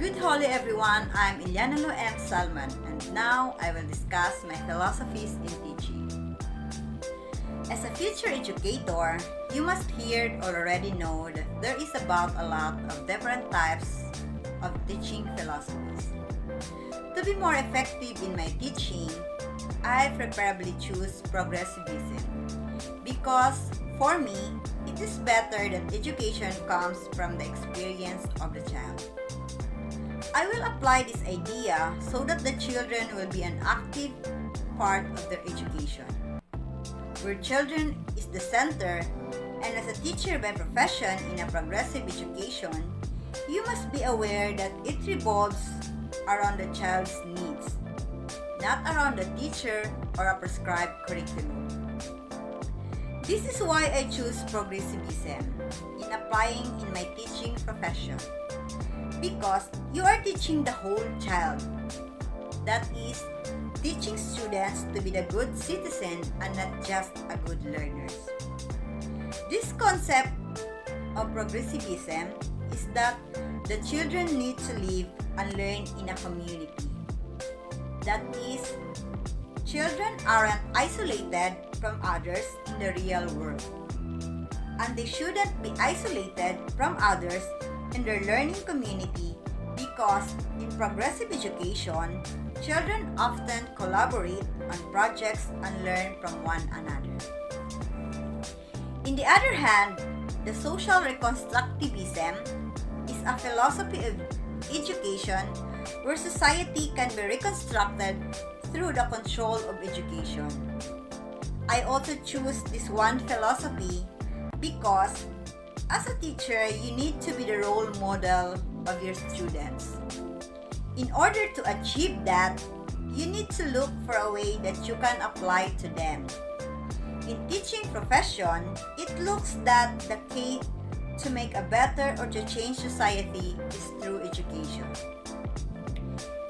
Good holy everyone, I'm Yllana M. Salmon, and now I will discuss my philosophies in teaching. As a future educator, you must hear or already know that there is about a lot of different types of teaching philosophies. To be more effective in my teaching, I preferably choose progressivism because for me, it is better that education comes from the experience of the child. I will apply this idea so that the children will be an active part of their education, where children is the center, and as a teacher by profession in a progressive education, you must be aware that it revolves around the child's needs, not around the teacher or a prescribed curriculum. This is why I choose progressivism in applying in my teaching profession. Because you are teaching the whole child. That is, teaching students to be the good citizen and not just a good learners. This concept of progressivism is that the children need to live and learn in a community. That is, children aren't isolated from others in the real world. And they shouldn't be isolated from others in their learning community because in progressive education, children often collaborate on projects and learn from one another. In the other hand, the social reconstructivism is a philosophy of education where society can be reconstructed through the control of education. I also choose this one philosophy because as a teacher, you need to be the role model of your students. In order to achieve that, you need to look for a way that you can apply to them. In teaching profession, it looks that the key to make a better or to change society is through education.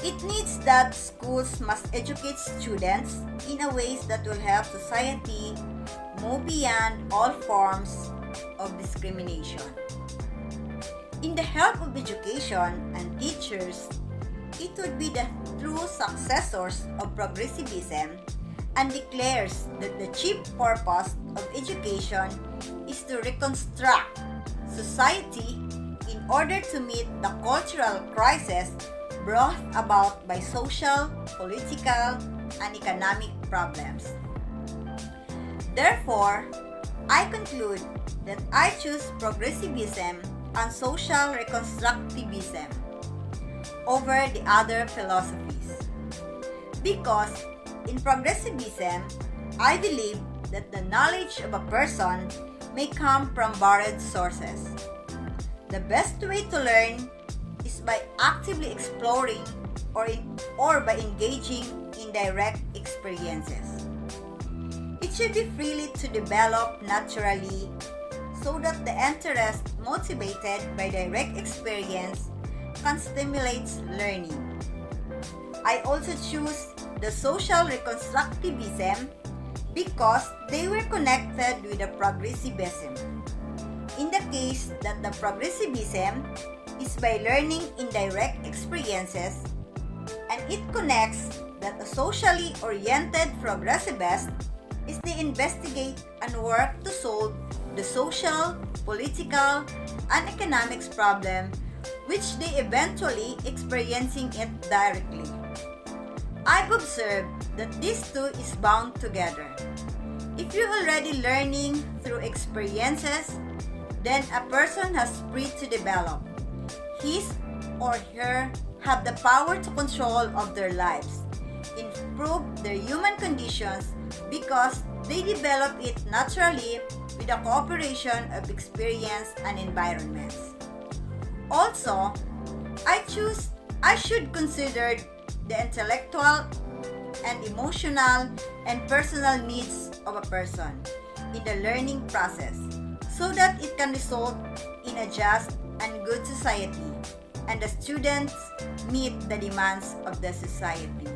It needs that schools must educate students in a ways that will help society move beyond all forms of discrimination. In the help of education and teachers, it would be the true successors of progressivism and declares that the chief purpose of education is to reconstruct society in order to meet the cultural crisis brought about by social, political, and economic problems. Therefore, I conclude that I choose progressivism and social reconstructivism over the other philosophies. Because in progressivism, I believe that the knowledge of a person may come from borrowed sources. The best way to learn is by actively exploring or by engaging in direct experiences. It should be freely to develop naturally so that the interest motivated by direct experience can stimulate learning. I also choose the social reconstructivism because they were connected with the progressivism. In the case that the progressivism is by learning in direct experiences, and it connects that a socially oriented progressivist is to investigate and work to solve the social, political, and economics problem which they eventually experiencing it directly. I've observed that these two is bound together. If you're already learning through experiences, then a person has free to develop. His or her have the power to control of their lives, improve their human conditions because they develop it naturally with the cooperation of experience and environments. Also, I should consider the intellectual and emotional and personal needs of a person in the learning process so that it can result in a just and good society and the students meet the demands of the society.